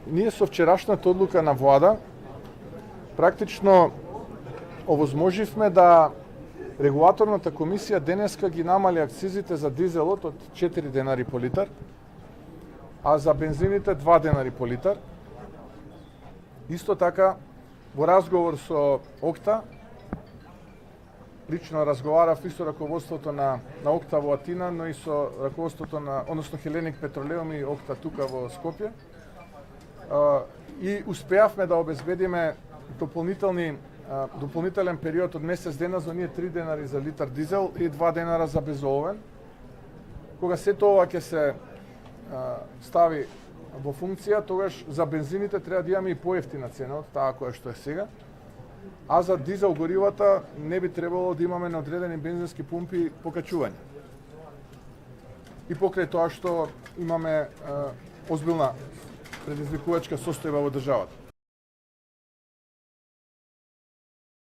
ние со вчерашната одлука на влада практично овозможивме да регулаторната комисија денеска ги намали акцизите за дизелот од 4 денари по литар, а за бензините 2 денари по литар. Исто така, во разговор со ОКТА, лично разговарав и со раководството на ОКТА во Атина, но и со раководството односно Хеленик Петролеум и ОКТА тука во Скопје. И успеавме да обезбедиме дополнителен период од месец дена за оние 3 денари за литар дизел и 2 денара за безоловен. Кога сето ова ќе се стави во функција, тогаш за бензините треба да имаме и поевтина цена од таа која што е сега. А за дизел горивата не би требало да имаме на одредени бензински пумпи покачување. И покрај тоа што имаме озбилна предизвикувачка состојба во државата.